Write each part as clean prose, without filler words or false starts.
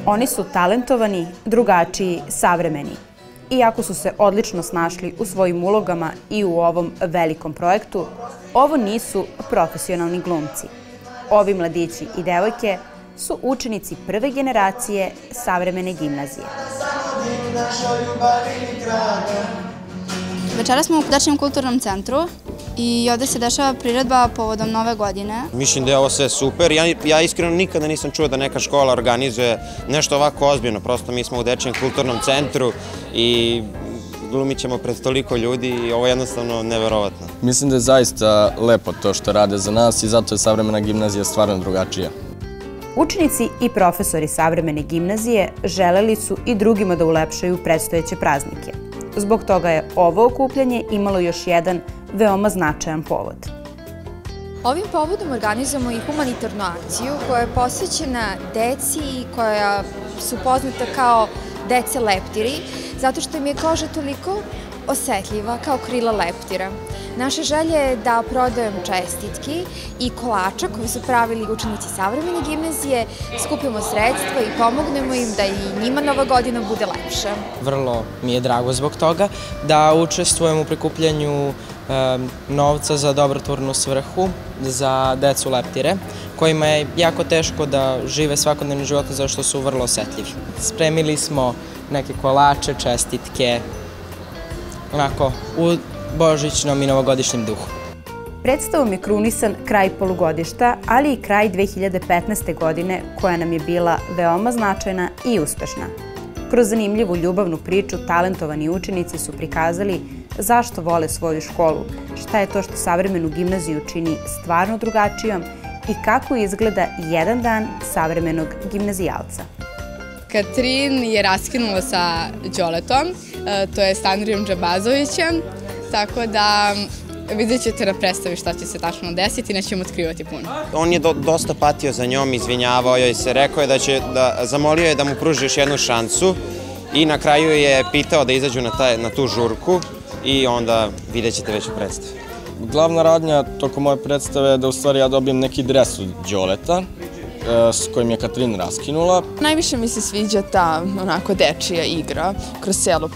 Oni su talentovani, drugačiji, savremeni. Iako su se odlično snašli u svojim ulogama i u ovom velikom projektu, ovo nisu profesionalni glumci. Ovi mladići i devojke su učenici prve generacije savremene gimnazije. Večeras smo u Dečijem kulturnom centru i ovdje se dešava priredba povodom Nove godine. Mislim da je ovo sve super. Ja iskreno nikada nisam čuo da neka škola organizuje nešto ovako ozbiljno. Prosto mi smo u Dečijem kulturnom centru i glumit ćemo pred toliko ljudi i ovo je jednostavno neverovatno. Mislim da je zaista lepo to što rade za nas i zato je savremena gimnazija stvarno drugačija. Učenici i profesori savremene gimnazije želeli su i drugima da ulepšaju predstojeće praznike. Zbog toga je ovo okupljanje imalo još jedan veoma značajan povod. Ovim povodom organizujemo i humanitarnu akciju koja je posvećena deci koja su poznata kao dece leptiri, zato što im je koža toliko osetljiva kao krila leptira. Naša želja je da prodajemo čestitki i kolača koje su pravili učenici savremene gimnazije, skupimo sredstva i pomognemo im da i njima Nova godina bude lepša. Vrlo mi je drago zbog toga da učestvujem u prikupljanju novca za dobrotvornu svrhu za decu leptire, kojima je jako teško da žive svakodnevni život zato što su vrlo osetljivi. Spremili smo neke kolače, čestitke, onako u božićnom i novogodišnjem duhu. Predstavom je krunisan kraj polugodišta, ali i kraj 2015. godine koja nam je bila veoma značajna i uspešna. Kroz zanimljivu ljubavnu priču talentovani učenici su prikazali zašto vole svoju školu, šta je to što savremenu gimnaziju čini stvarno drugačijom i kako izgleda jedan dan savremenog gimnazijalca. Katrin je raskinula sa Đoletom, to je Andrijom Džabazovićem, tako da vidjet ćete na predstavi šta će se tačno desiti, nećemo otkrivati puno. On je dosta patio za njom, izvinjavao joj se, rekao je zamolio je da mu pruži još jednu šansu i na kraju je pitao da izađu na tu žurku i onda vidjet ćete već u predstavi. Glavna radnja tokom moje predstave je da u stvari ja dobijem neki dres od Đoleta s kojim je Katrin raskinula. Najviše mi se sviđa ta onako dečija igra kroz celu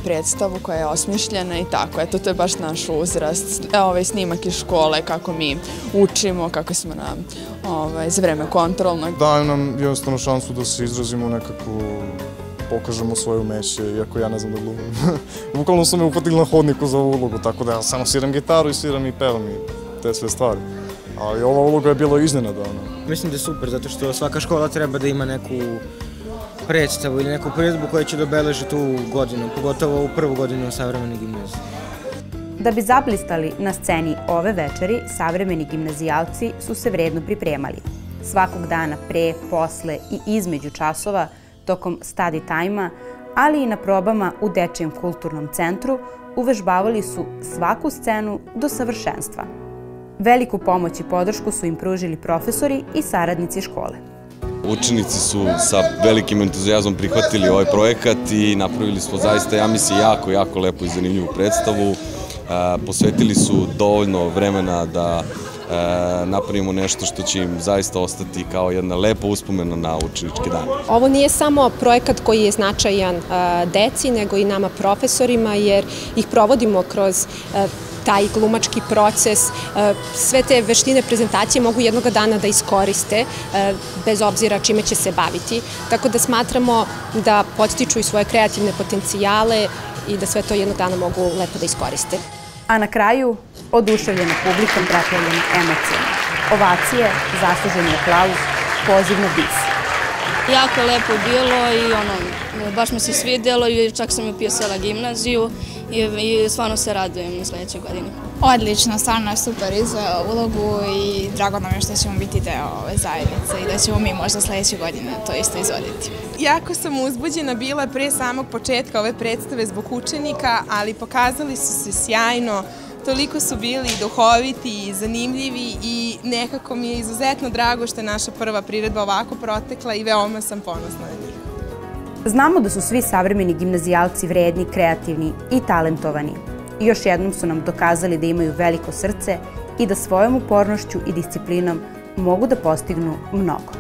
predstavu koja je osmišljena i tako. Eto, to je baš naš uzrast. Snimak iz škole, kako mi učimo, kako smo za vreme kontrolnog. Daju nam jednostavno šansu da se izrazimo nekako, pokažemo svoje umeće, iako ja ne znam da glumim. Bukvalno su me upatili na hodniku za ovu ulogu, tako da ja samo sviram gitaru i sviram i pevam i te sve stvari. Ali ova uloga je bila iznenadana. Mislim da je super, zato što svaka škola treba da ima neku predstavu ili neku priredbu koja će da obeleži tu godinu, pogotovo u prvu godinu savremene gimnazije. Da bi zablistali na sceni ove večeri, savremeni gimnazijalci su se vredno pripremali. Svakog dana pre, posle i između časova, tokom study time-a, ali i na probama u Dečijem kulturnom centru, uvežbavali su svaku scenu do savršenstva. Veliku pomoć i podršku su im pružili profesori i saradnici škole. Učenici su sa velikim entuzijazmom prihvatili ovaj projekat i napravili smo zaista, ja mislim, jako lepu i zanimljivu predstavu. Posvetili su dovoljno vremena da napravimo nešto što će im zaista ostati kao jedna lepa uspomena na učeničke dane. Ovo nije samo projekat koji je značajan deci, nego i nama profesorima, jer ih provodimo kroz taj glumački proces. Sve te veštine prezentacije mogu jednoga dana da iskoriste, bez obzira čime će se baviti. Tako da smatramo da podstiču i svoje kreativne potencijale i da sve to jednog dana mogu lepo da iskoriste. A na kraju, oduševljena publikom preplavljena emocijama. Ovacije, zasluženi aplauz, poziv na bis. Jako lepo bilo i baš mi se svidjelo i čak sam upisala gimnaziju i stvarno se radujem na sljedećoj godini. Odlično, stvarno je super izveo ulogu i drago nam je što ćemo biti deo ove zajednice i da ćemo mi možda sljedeće godine to isto izvoditi. Jako sam uzbuđena bila pre samog početka ove predstave zbog učenika, ali pokazali su se sjajno, toliko su bili duhoviti i zanimljivi i nekako mi je izuzetno drago što je naša prva priredba ovako protekla i veoma sam ponosna na njih. Znamo da su svi savremeni gimnazijalci vredni, kreativni i talentovani. Još jednom su nam dokazali da imaju veliko srce i da svojom upornošću i disciplinom mogu da postignu mnogo.